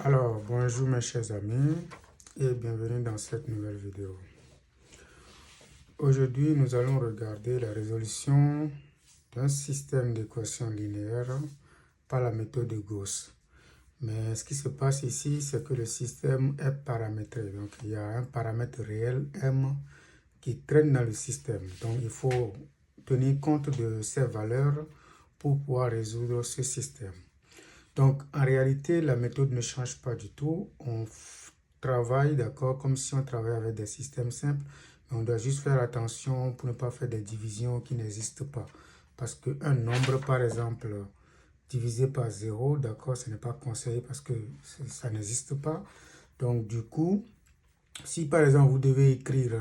Alors, bonjour mes chers amis et bienvenue dans cette nouvelle vidéo. Aujourd'hui, nous allons regarder la résolution d'un système d'équations linéaires par la méthode de Gauss. Mais ce qui se passe ici, c'est que le système est paramétré. Donc, il y a un paramètre réel, M, qui traîne dans le système. Donc, il faut tenir compte de ces valeurs pour pouvoir résoudre ce système. Donc, en réalité, la méthode ne change pas du tout. On travaille, d'accord, comme si on travaillait avec des systèmes simples. Mais on doit juste faire attention pour ne pas faire des divisions qui n'existent pas. Parce qu'un nombre, par exemple, divisé par 0, d'accord, ce n'est pas conseillé parce que ça n'existe pas. Donc, du coup, si par exemple, vous devez écrire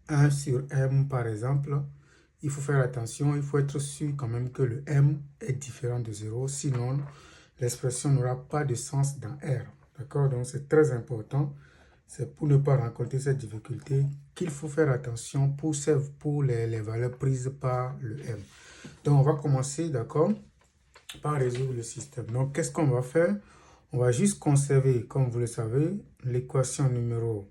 1 sur m, par exemple, il faut faire attention, il faut être sûr quand même que le m est différent de 0. Sinon, l'expression n'aura pas de sens dans R. D'accord? Donc, c'est très important. C'est pour ne pas rencontrer cette difficulté qu'il faut faire attention pour les valeurs prises par le M. Donc, on va commencer, d'accord, par résoudre le système. Donc, qu'est-ce qu'on va faire? On va juste conserver, comme vous le savez, l'équation numéro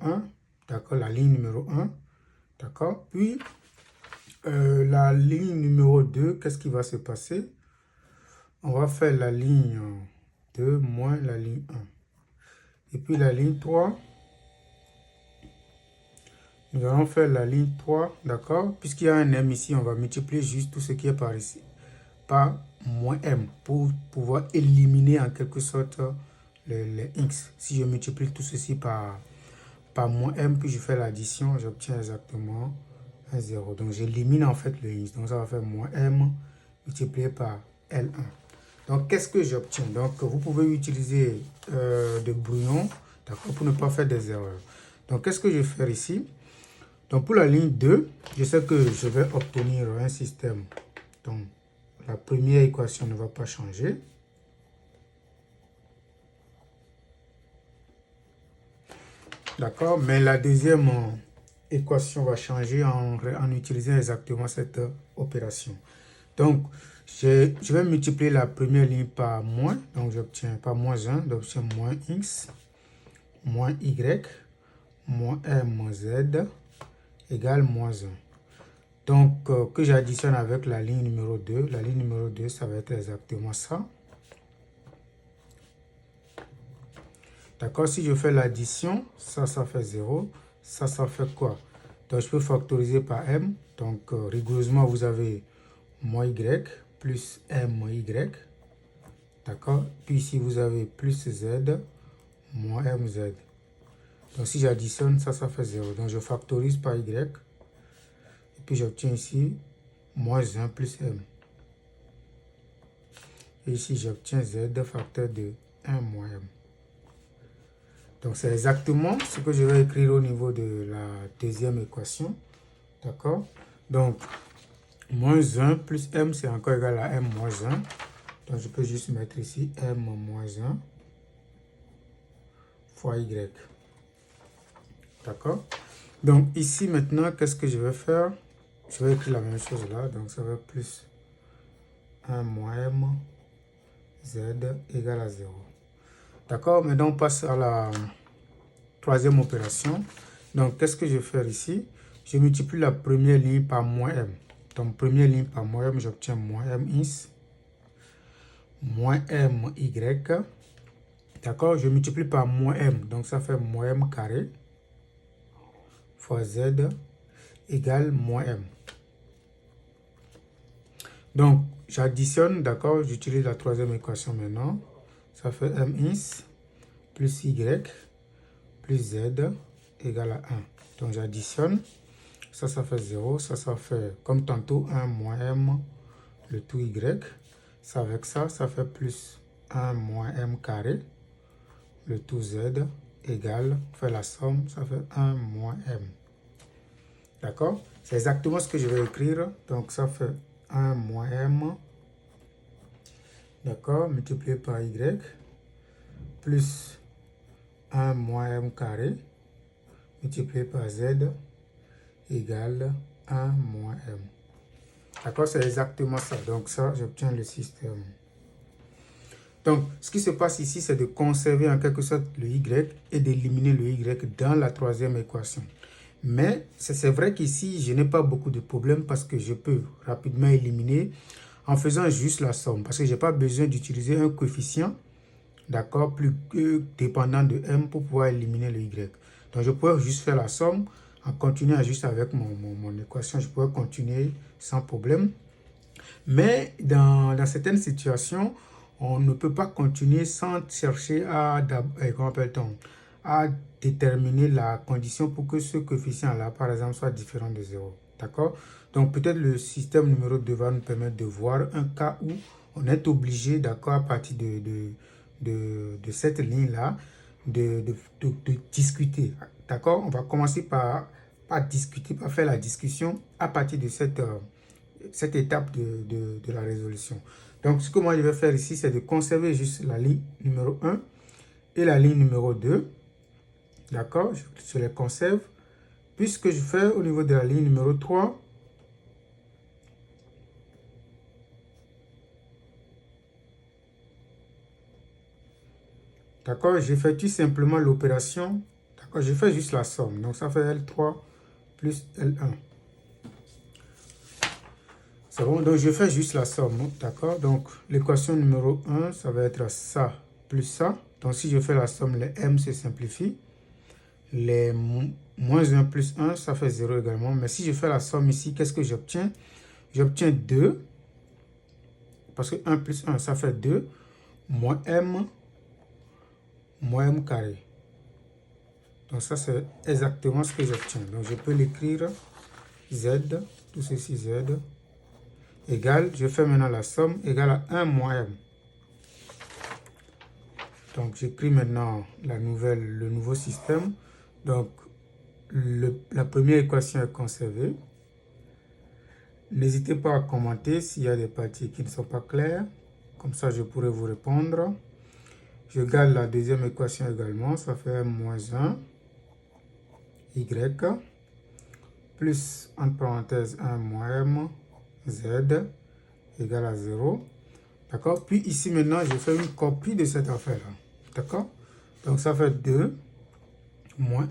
1, d'accord, la ligne numéro 1, d'accord? Puis, la ligne numéro 2, qu'est-ce qui va se passer? On va faire la ligne 2 moins la ligne 1. Et puis la ligne 3, nous allons faire la ligne 3, d'accord? Puisqu'il y a un m ici, on va multiplier juste tout ce qui est par ici, par moins m, pour pouvoir éliminer en quelque sorte les x. Si je multiplie tout ceci par moins m, puis je fais l'addition, j'obtiens exactement un 0. Donc j'élimine en fait le x. Donc ça va faire moins m multiplié par L1. Donc, qu'est-ce que j'obtiens? Donc, vous pouvez utiliser des brouillons, d'accord, pour ne pas faire des erreurs. Donc, qu'est-ce que je vais faire ici? Donc, pour la ligne 2, je sais que je vais obtenir un système. Donc, la première équation ne va pas changer. D'accord, mais la deuxième équation va changer en utilisant exactement cette opération. Donc, je vais multiplier la première ligne par moins. Donc, j'obtiens par moins 1, donc j'obtiens moins x, moins y, moins m moins z, égale moins 1. Donc, que j'additionne avec la ligne numéro 2. La ligne numéro 2, ça va être exactement ça. D'accord, si je fais l'addition, ça fait 0. Ça fait quoi? Donc, je peux factoriser par m. Donc, rigoureusement, vous avez moins y plus m moins y. D'accord? Puis ici, vous avez plus z moins mz. Donc, si j'additionne, ça fait 0. Donc, je factorise par y. Et puis, j'obtiens ici moins 1 plus m. Et ici, j'obtiens z facteur de 1 moins m. Donc, c'est exactement ce que je vais écrire au niveau de la deuxième équation. D'accord? Donc, moins 1 plus m, c'est encore égal à m moins 1. Donc, je peux juste mettre ici m moins 1 fois y. D'accord? Donc, ici, maintenant, qu'est-ce que je vais faire? Je vais écrire la même chose là. Donc, ça va plus 1 moins m z égale à 0. D'accord? Maintenant, on passe à la troisième opération. Donc, qu'est-ce que je vais faire ici? Je multiplie la première ligne par moins m. Donc, première ligne par moins m, j'obtiens moins m x, moins m y. D'accord? Je multiplie par moins m. Donc, ça fait moins m carré fois z égale moins m. Donc, j'additionne, d'accord? J'utilise la troisième équation maintenant. Ça fait mx plus y plus z égale à 1. Donc, j'additionne. Ça fait 0. Ça fait, comme tantôt, 1 moins m, le tout y. Ça, avec ça, ça fait plus 1 moins m carré, le tout z égale, on fait la somme, ça fait 1 moins m. D'accord? C'est exactement ce que je vais écrire. Donc, ça fait 1 moins m, d'accord, multiplié par y, plus 1 moins m carré, multiplié par z, égale 1 moins m. D'accord, c'est exactement ça. Donc, ça, j'obtiens le système. Donc, ce qui se passe ici, c'est de conserver en quelque sorte le y et d'éliminer le y dans la troisième équation. Mais c'est vrai qu'ici, je n'ai pas beaucoup de problèmes parce que je peux rapidement éliminer en faisant juste la somme. Parce que je n'ai pas besoin d'utiliser un coefficient, d'accord, plus que dépendant de m pour pouvoir éliminer le y. Donc, je pourrais juste faire la somme en continuant juste avec mon équation. Je pourrais continuer sans problème. Mais dans certaines situations, on ne peut pas continuer sans chercher à, à déterminer la condition pour que ce coefficient-là, par exemple, soit différent de 0. D'accord? Donc, peut-être le système numéro 2 va nous permettre de voir un cas où on est obligé, d'accord, à partir de cette ligne-là, de discuter. D'accord? On va commencer par discuter, par faire la discussion à partir de cette étape de la résolution. Donc, ce que moi je vais faire ici, c'est de conserver juste la ligne numéro 1 et la ligne numéro 2. D'accord? Je les conserve. Puis, ce que je fais au niveau de la ligne numéro 3, d'accord, j'ai fait tout simplement l'opération. D'accord, je fais juste la somme. Donc, ça fait L3 plus L1. C'est bon, donc je fais juste la somme, d'accord? Donc, l'équation numéro 1, ça va être ça plus ça. Donc, si je fais la somme, les m se simplifient. Les moins 1 plus 1, ça fait 0 également. Mais si je fais la somme ici, qu'est-ce que j'obtiens? J'obtiens 2, parce que 1 plus 1, ça fait 2, moins m carré. Donc, ça, c'est exactement ce que j'obtiens. Donc, je peux l'écrire z, tout ceci z, égale, je fais maintenant la somme, égale à 1 moins m. Donc, j'écris maintenant le nouveau système. Donc, la première équation est conservée. N'hésitez pas à commenter s'il y a des parties qui ne sont pas claires. Comme ça, je pourrai vous répondre. Je garde la deuxième équation également. Ça fait moins 1 y plus, entre parenthèses, 1 moins m z égale à 0. D'accord? Puis ici, maintenant, je fais une copie de cette affaire-là. D'accord? Donc, ça fait 2 moins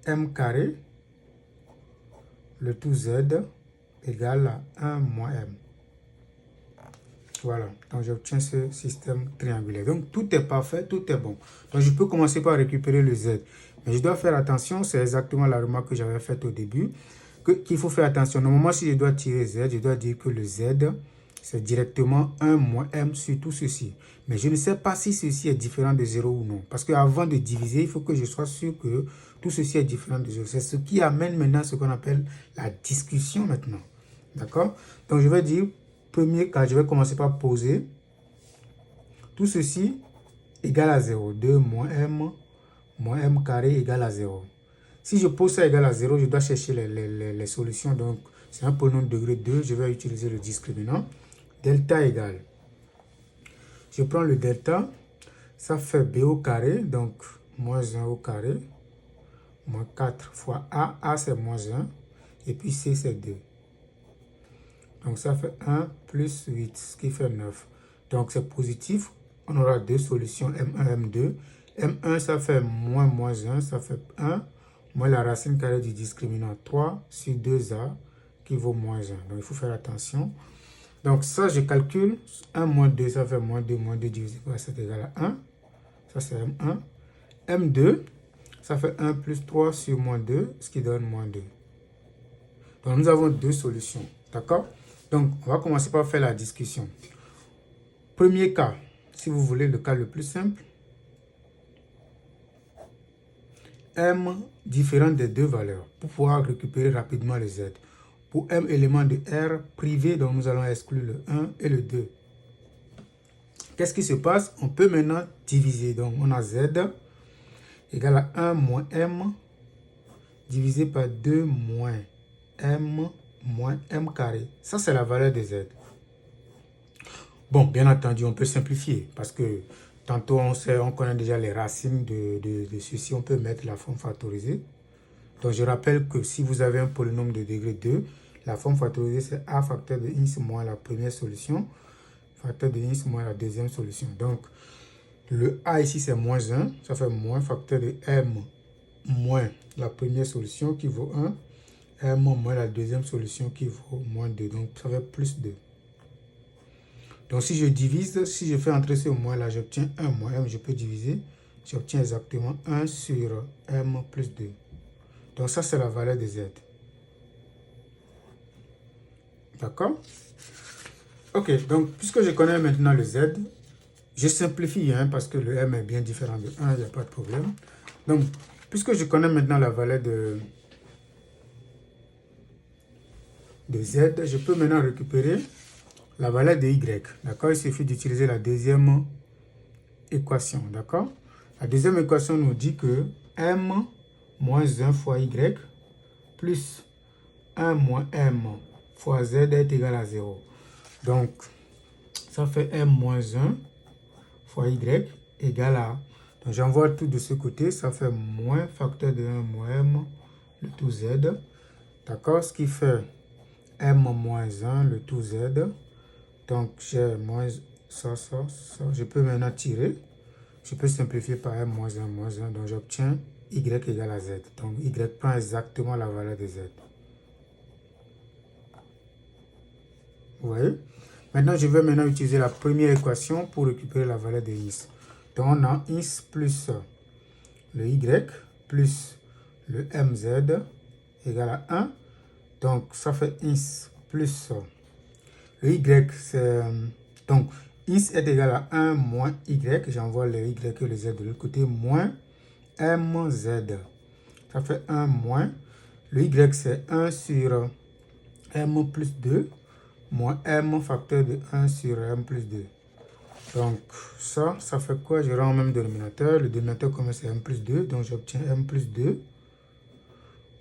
m carré, le tout z égale à 1 moins m. Voilà, donc j'obtiens ce système triangulaire. Donc, tout est parfait, tout est bon. Donc, je peux commencer par récupérer le z. Mais je dois faire attention, c'est exactement la remarque que j'avais faite au début, qu'il faut faire attention. Normalement, si je dois tirer z, je dois dire que le z, c'est directement 1 moins m sur tout ceci. Mais je ne sais pas si ceci est différent de 0 ou non. Parce qu'avant de diviser, il faut que je sois sûr que tout ceci est différent de 0. C'est ce qui amène maintenant ce qu'on appelle la discussion maintenant. D'accord? Donc, je vais dire, premier cas, je vais commencer par poser. Tout ceci égale à 0. 2 moins m carré égale à 0. Si je pose ça égale à 0, je dois chercher les solutions. Donc, c'est un polynôme de degré 2. Je vais utiliser le discriminant. Delta égale. Je prends le delta. Ça fait b au carré. Donc, moins 1 au carré. Moins 4 fois a. A, c'est moins 1. Et puis, c, c'est 2. Donc, ça fait 1 plus 8, ce qui fait 9. Donc, c'est positif. On aura deux solutions, M1, M2. M1, ça fait moins 1, ça fait 1. Moins la racine carrée du discriminant 3 sur 2a qui vaut moins 1. Donc, il faut faire attention. Donc, ça, je calcule. 1 moins 2, ça fait moins 2 divisé par 7 égale à 1. Ça, c'est M1. M2, ça fait 1 plus 3 sur moins 2, ce qui donne moins 2. Donc, nous avons deux solutions. D'accord? Donc, on va commencer par faire la discussion. Premier cas, si vous voulez le cas le plus simple. M différent des deux valeurs pour pouvoir récupérer rapidement le Z. Pour M élément de R privé, donc nous allons exclure le 1 et le 2. Qu'est-ce qui se passe? On peut maintenant diviser. Donc, on a Z égale à 1 moins M divisé par 2 moins M carré. Ça, c'est la valeur de Z. Bon, bien entendu, on peut simplifier parce que tantôt on connaît déjà les racines de ceci. On peut mettre la forme factorisée. Donc, je rappelle que si vous avez un polynôme de degré 2, la forme factorisée, c'est a facteur de x moins la première solution facteur de x moins la deuxième solution. Donc, le a ici, c'est moins 1. Ça fait moins facteur de m moins la première solution qui vaut 1. M moins la deuxième solution qui vaut moins 2. Donc, ça fait plus 2. Donc, si je divise, si je fais entrer ce moins là, j'obtiens 1 moins m. Je peux diviser. J'obtiens exactement 1 sur m plus 2. Donc, ça, c'est la valeur de z. D'accord? Ok, donc, puisque je connais maintenant le z, je simplifie parce que le m est bien différent de 1, il n'y a pas de problème. Donc, puisque je connais maintenant la valeur de z, je peux maintenant récupérer la valeur de y. D'accord? Il suffit d'utiliser la deuxième équation. D'accord? La deuxième équation nous dit que m moins 1 fois y plus 1 moins m fois z est égal à 0. Donc, ça fait m moins 1 fois y égale à... Donc, j'envoie tout de ce côté. Ça fait moins facteur de 1 moins m, le tout z. D'accord? Ce qui fait m moins 1, le tout z. Donc, j'ai moins ça. Je peux maintenant tirer. Je peux simplifier par m moins 1, moins 1. Donc, j'obtiens y égale à z. Donc, y prend exactement la valeur de z. Vous voyez? Maintenant, je vais maintenant utiliser la première équation pour récupérer la valeur de x. Donc, on a x plus le y plus le mz égale à 1. Donc, ça fait x plus le y, c'est... Donc, x est égal à 1 moins y. J'envoie le y et le z de l'autre côté, moins mz. Ça fait 1 moins. Le y, c'est 1 sur m plus 2. Moins m facteur de 1 sur m plus 2. Donc, ça fait quoi? Je rends au même dénominateur. Le dénominateur commun, c'est m plus 2. Donc, j'obtiens m plus 2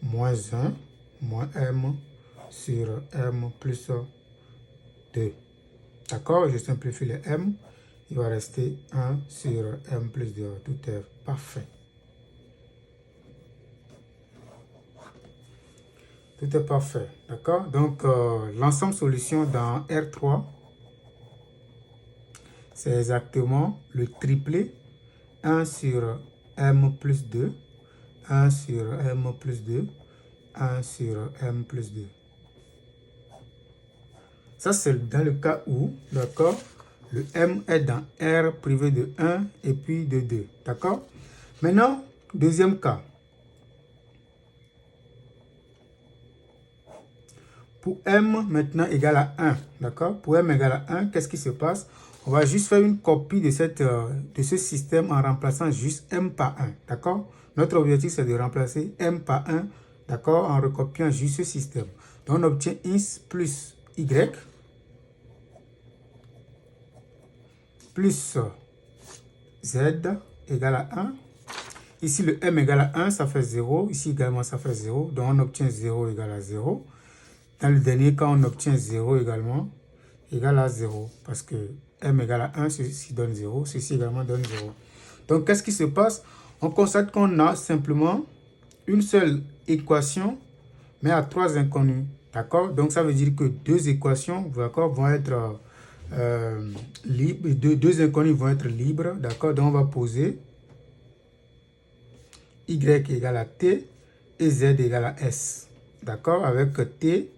moins 1 moins m sur m plus 2. D'accord? Je simplifie le m. Il va rester 1 sur m plus 2. Tout est parfait. Tout est parfait. D'accord? Donc, l'ensemble solution dans R3, c'est exactement le triplé 1 sur m plus 2, 1 sur m plus 2, 1 sur m plus 2. Ça, c'est dans le cas où, d'accord, le m est dans R privé de 1 et puis de 2. D'accord? Maintenant, deuxième cas. Pour m maintenant égal à 1, d'accord? Pour m égal à 1, qu'est-ce qui se passe? On va juste faire une copie de ce système en remplaçant juste m par 1, d'accord? Notre objectif, c'est de remplacer m par 1, d'accord? En recopiant juste ce système. Donc, on obtient x plus y plus z égale à 1. Ici, le m égale à 1, ça fait 0. Ici également, ça fait 0. Donc, on obtient 0 égale à 0. Dans le dernier cas, on obtient 0 également égal à 0. Parce que m égale à 1, ceci donne 0. Ceci également donne 0. Donc, qu'est-ce qui se passe? On constate qu'on a simplement une seule équation, mais à 3 inconnus. D'accord? Donc, ça veut dire que deux équations, d'accord, vont être libres. Deux inconnus vont être libres. D'accord? Donc, on va poser y égale à t et z égale à s. D'accord? Avec t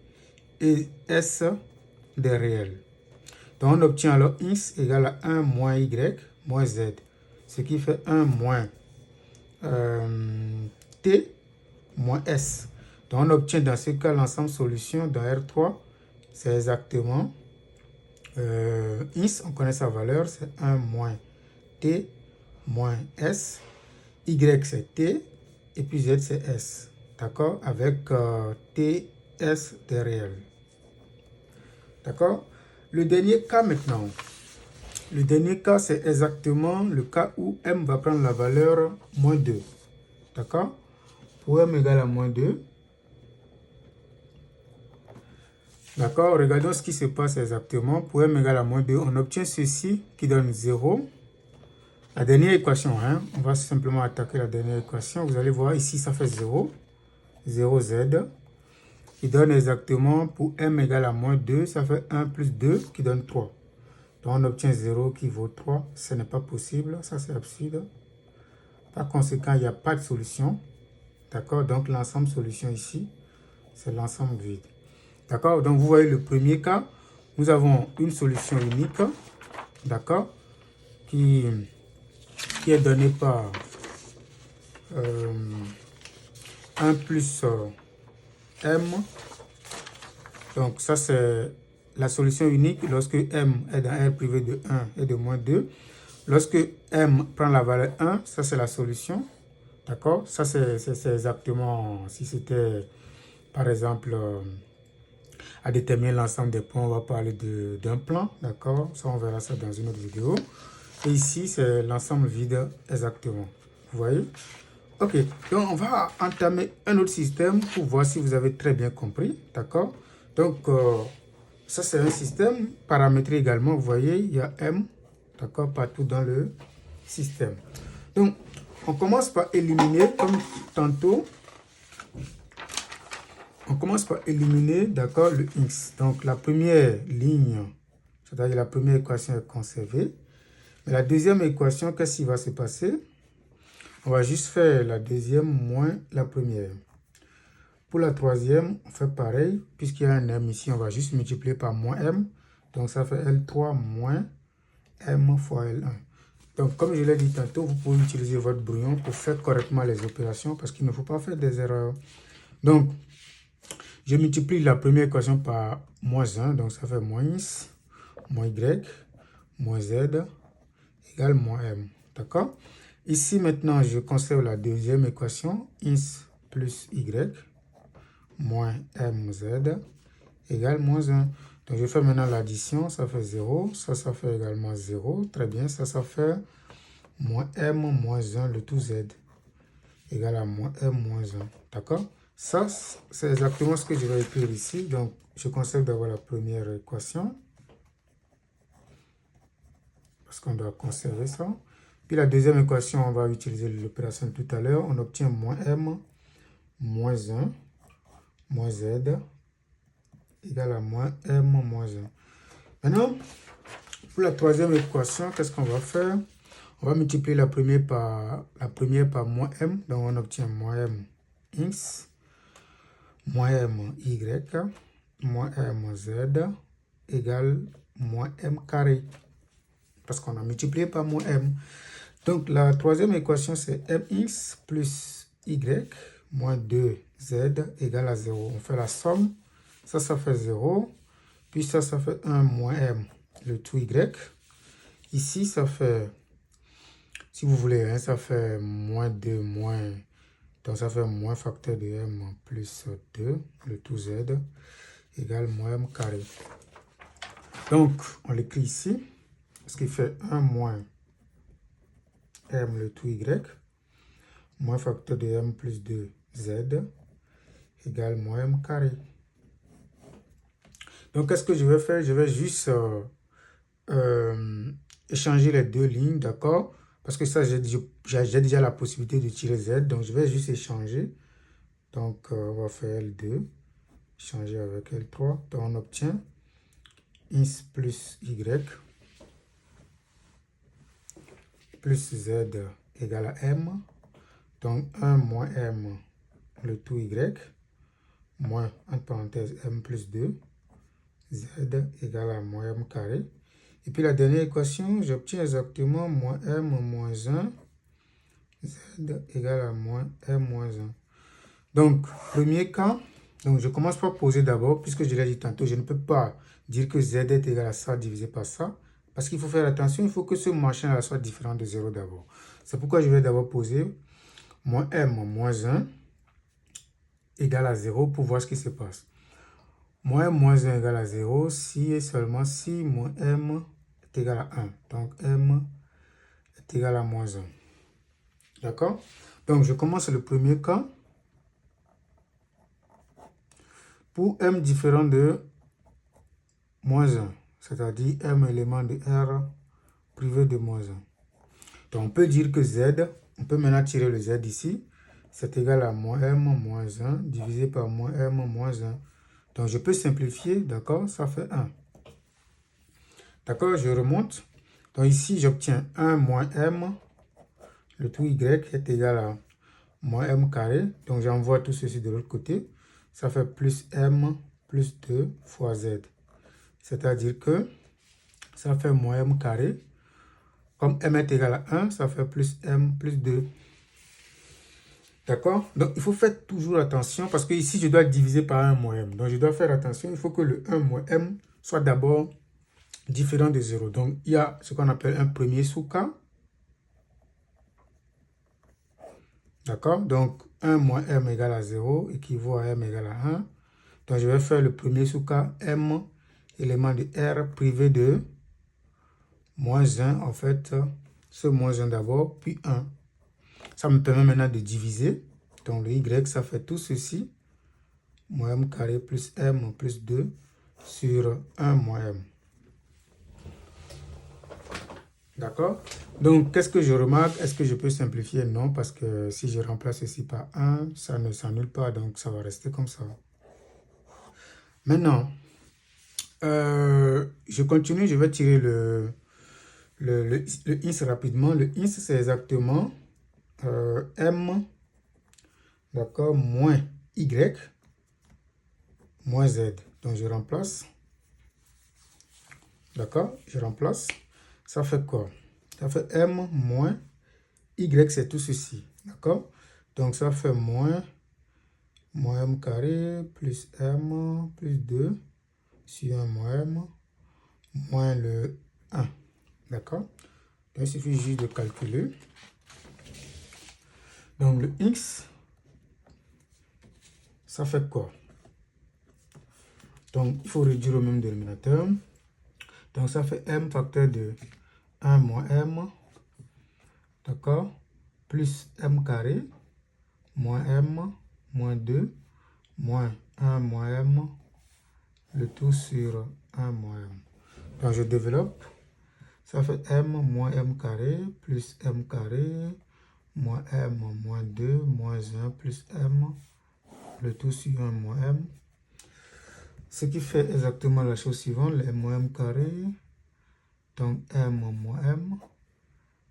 et s des réels. Donc, on obtient alors x égale à 1 moins y moins z. Ce qui fait 1 moins t moins s. Donc, on obtient dans ce cas l'ensemble solution dans R3. C'est exactement x, on connaît sa valeur, c'est 1 moins t moins s. Y, c'est t. Et puis z, c'est s. D'accord? Avec t, s des réels. D'accord? Le dernier cas maintenant. Le dernier cas, c'est exactement le cas où m va prendre la valeur moins 2. D'accord? Pour m égale à moins 2. D'accord? Regardons ce qui se passe exactement. Pour m égale à moins 2, on obtient ceci qui donne 0. La dernière équation, on va simplement attaquer la dernière équation. Vous allez voir ici, ça fait 0. 0z. Qui donne exactement, pour m égale à moins 2, ça fait 1 plus 2 qui donne 3. Donc on obtient 0 qui vaut 3. Ce n'est pas possible, ça c'est absurde. Par conséquent, il n'y a pas de solution. D'accord? Donc l'ensemble solution ici, c'est l'ensemble vide. D'accord? Donc vous voyez le premier cas, nous avons une solution unique, d'accord, qui est donnée par 1 plus m. Donc ça c'est la solution unique lorsque m est dans R privé de 1 et de moins 2. Lorsque m prend la valeur 1, ça c'est la solution. D'accord? Ça c'est exactement, si c'était par exemple à déterminer l'ensemble des points, on va parler d'un plan. D'accord? Ça on verra ça dans une autre vidéo. Et ici c'est l'ensemble vide exactement. Vous voyez? Ok, donc on va entamer un autre système pour voir si vous avez très bien compris, d'accord? Donc, ça c'est un système paramétré également, vous voyez, il y a M, d'accord, partout dans le système. Donc, on commence par éliminer, comme tantôt, on commence par éliminer, d'accord, le X. Donc, la première ligne, c'est-à-dire la première équation est conservée. Mais la deuxième équation, qu'est-ce qui va se passer? On va juste faire la deuxième moins la première. Pour la troisième, on fait pareil. Puisqu'il y a un M ici, on va juste multiplier par moins M. Donc ça fait L3 moins M fois L1. Donc comme je l'ai dit tantôt, vous pouvez utiliser votre brouillon pour faire correctement les opérations parce qu'il ne faut pas faire des erreurs. Donc, je multiplie la première équation par moins 1. Donc ça fait moins X, moins Y, moins Z égale moins M. D'accord? Ici, maintenant, je conserve la deuxième équation, X plus Y, moins MZ, égale moins 1. Donc, je fais maintenant l'addition, ça fait 0, ça fait également 0. Très bien, ça fait moins M moins 1, le tout Z, égale à moins M moins 1. D'accord? Ça, c'est exactement ce que je vais écrire ici. Donc, je conserve d'abord la première équation, parce qu'on doit conserver ça. Puis la deuxième équation, on va utiliser l'opération tout à l'heure. On obtient moins M moins 1 moins Z égale à moins M moins 1. Maintenant, pour la troisième équation, qu'est-ce qu'on va faire? On va multiplier la première par moins M. Donc on obtient moins M X moins M Y moins M Z égale moins M carré. Parce qu'on a multiplié par moins M. Donc, la troisième équation, c'est mx plus y moins 2z égale à 0. On fait la somme. Ça fait 0. Puis ça fait 1 moins m, le tout y. Ici, ça fait, si vous voulez, hein, ça fait moins 2 moins. Donc, ça fait moins facteur de m plus 2, le tout z égale moins m carré. Donc, on l'écrit ici. Ce qui fait 1 moins m le tout y, moins facteur de m plus 2z égale moins m carré. Donc, qu'est-ce que je vais faire? Je vais juste échanger les deux lignes, d'accord? Parce que ça, j'ai déjà la possibilité de tirer z, donc je vais juste échanger. Donc, on va faire L2, échanger avec L3. Donc, on obtient x plus y plus z égale à m. Donc, 1 moins m, le tout y, moins, entre parenthèses, m plus 2, z égale à moins m carré. Et puis, la dernière équation, j'obtiens exactement moins m moins 1, z égale à moins m moins 1. Donc, premier cas, donc je commence par poser d'abord, puisque je l'ai dit tantôt, je ne peux pas dire que z est égal à ça divisé par ça. Parce qu'il faut faire attention, il faut que ce machin-là soit différent de 0 d'abord. C'est pourquoi je vais d'abord poser moins m moins 1 égale à 0 pour voir ce qui se passe. Moins m moins 1 égale à 0 si et seulement si moins m est égal à 1. Donc m est égal à moins 1. D'accord? Donc je commence le premier cas. Pour m différent de moins 1, c'est-à-dire m élément de R privé de moins 1. Donc on peut dire que z, on peut maintenant tirer le z ici, c'est égal à moins m moins 1 divisé par moins m moins 1. Donc je peux simplifier, d'accord, ça fait 1. D'accord, je remonte. Donc ici, j'obtiens 1 moins m. Le tout y est égal à moins m carré. Donc j'envoie tout ceci de l'autre côté. Ça fait plus m plus 2 fois z. C'est-à-dire que ça fait moins m carré. Comme m est égal à 1, ça fait plus m plus 2. D'accord? Donc, il faut faire toujours attention parce que ici, je dois diviser par 1 moins m. Donc, je dois faire attention. Il faut que le 1 moins m soit d'abord différent de 0. Donc, il y a ce qu'on appelle un premier sous-cas. D'accord? Donc, 1 moins m égale à 0 équivaut à m égale à 1. Donc, je vais faire le premier sous-cas m, élément de r privé de moins 1, en fait, ce moins 1 d'abord, puis 1. Ça me permet maintenant de diviser. Donc, le y, ça fait tout ceci. Moins m carré plus m plus 2 sur 1 moins m. D'accord? Donc, qu'est-ce que je remarque? Est-ce que je peux simplifier? Non, parce que si je remplace ceci par 1, ça ne s'annule pas, donc ça va rester comme ça. Maintenant, je continue, je vais tirer le ins rapidement. Le ins, c'est exactement m, d'accord, moins y, moins z. Donc, je remplace. D'accord? Je remplace. Ça fait quoi? Ça fait m moins y, c'est tout ceci. D'accord? Donc, ça fait moins m carré plus m plus 2 sur 1 moins m moins le 1. D'accord? Donc, il suffit juste de calculer. Donc, le x, ça fait quoi? Donc, il faut réduire au même dénominateur. Donc, ça fait m facteur de 1 moins m, d'accord, plus m carré, moins m, moins 2, moins 1 moins m, le tout sur 1 moins m. Donc, je développe. Ça fait m moins m carré, plus m carré, moins m moins 2, moins 1 plus m, le tout sur 1 moins m. Ce qui fait exactement la chose suivante, le m moins m carré, donc m moins m,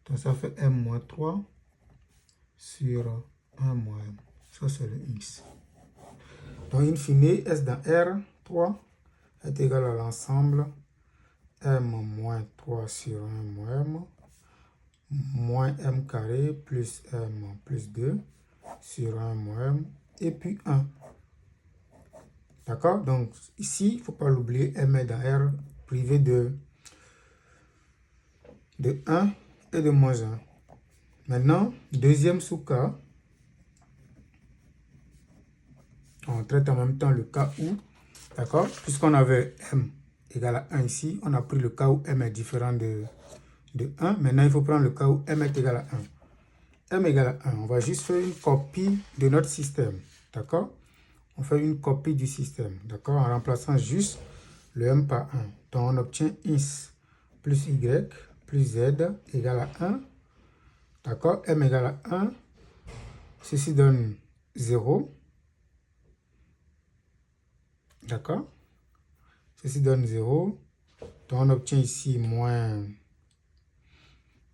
donc ça fait m moins 3 sur 1 moins m. Ça, c'est le x. Donc, in fine, S dans R3 est égal à l'ensemble m moins 3 sur 1 moins m, moins m carré plus m plus 2 sur 1 moins m, et puis 1. D'accord? Donc, ici, il ne faut pas l'oublier, m est dans R privé de 1 et de moins 1. Maintenant, deuxième sous-cas, on traite en même temps le cas où, d'accord, puisqu'on avait m égale à 1 ici, on a pris le cas où m est différent de 1. Maintenant, il faut prendre le cas où m est égal à 1. m égale à 1, on va juste faire une copie de notre système, d'accord? On fait une copie du système, d'accord, en remplaçant juste le m par 1. Donc, on obtient x plus y plus z égale à 1, d'accord? M égale à 1, ceci donne 0. D'accord? Ceci donne 0. Donc, on obtient ici moins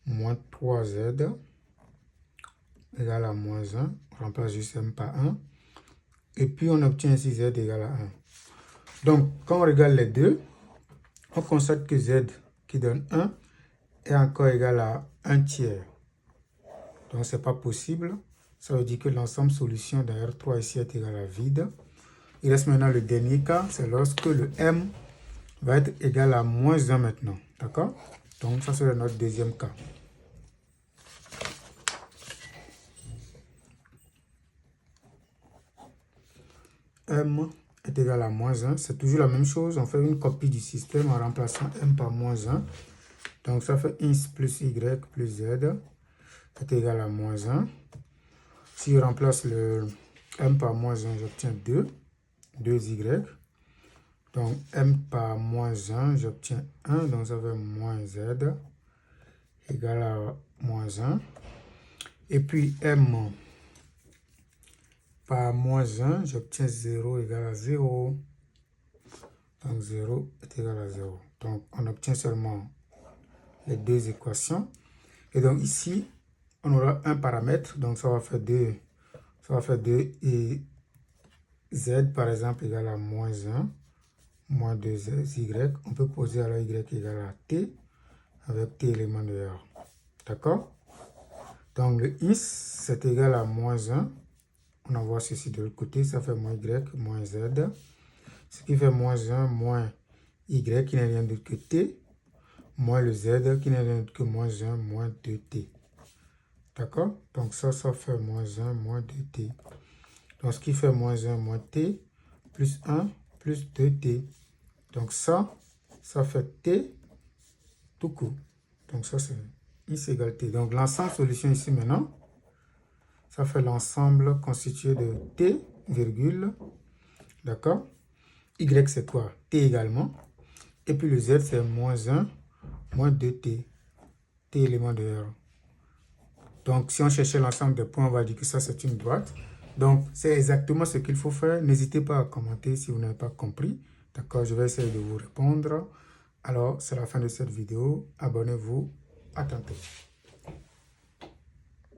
3z égale à moins 1. On remplace juste m par 1. Et puis, on obtient ici z égale à 1. Donc, quand on regarde les deux, on constate que z qui donne 1 est encore égal à 1 tiers. Donc, ce n'est pas possible. Ça veut dire que l'ensemble solution de R3 ici est égal à vide. Il reste maintenant le dernier cas, c'est lorsque le m va être égal à moins 1 maintenant. D'accord? Donc, ça c'est notre deuxième cas. M est égal à moins 1. C'est toujours la même chose. On fait une copie du système en remplaçant m par moins 1. Donc, ça fait x plus y plus z est égal à moins 1. Si je remplace le m par moins 1, j'obtiens 2. 2y. Donc, m par moins 1, j'obtiens 1. Donc, ça fait moins z égale à moins 1. Et puis, m par moins 1, j'obtiens 0 égale à 0. Donc, 0 est égal à 0. Donc, on obtient seulement les deux équations. Et donc, ici, on aura un paramètre. Donc, ça va faire 2. Ça va faire 2 et z, par exemple, égale à moins 1, moins 2y. On peut poser alors y égale à t, avec t éléments de R. D'accord? Donc, le is, c'est égal à moins 1. On envoie ceci de l'autre côté, ça fait moins y, moins z. Ce qui fait moins 1, moins y, qui n'est rien d'autre que t, moins le z, qui n'est rien d'autre que moins 1, moins 2t. D'accord? Donc, ça fait moins 1, moins 2t. Donc, ce qui fait moins 1, moins t, plus 1, plus 2t. Donc, ça fait t tout court. Donc, ça, c'est is égale t. Donc, l'ensemble solution ici maintenant, ça fait l'ensemble constitué de t, virgule, d'accord? Y, c'est quoi? T également. Et puis, le z, c'est moins 1, moins 2t. T élément de R. Donc, si on cherchait l'ensemble des points, on va dire que ça, c'est une droite. Donc, c'est exactement ce qu'il faut faire. N'hésitez pas à commenter si vous n'avez pas compris. D'accord, je vais essayer de vous répondre. Alors, c'est la fin de cette vidéo. Abonnez-vous. À tantôt.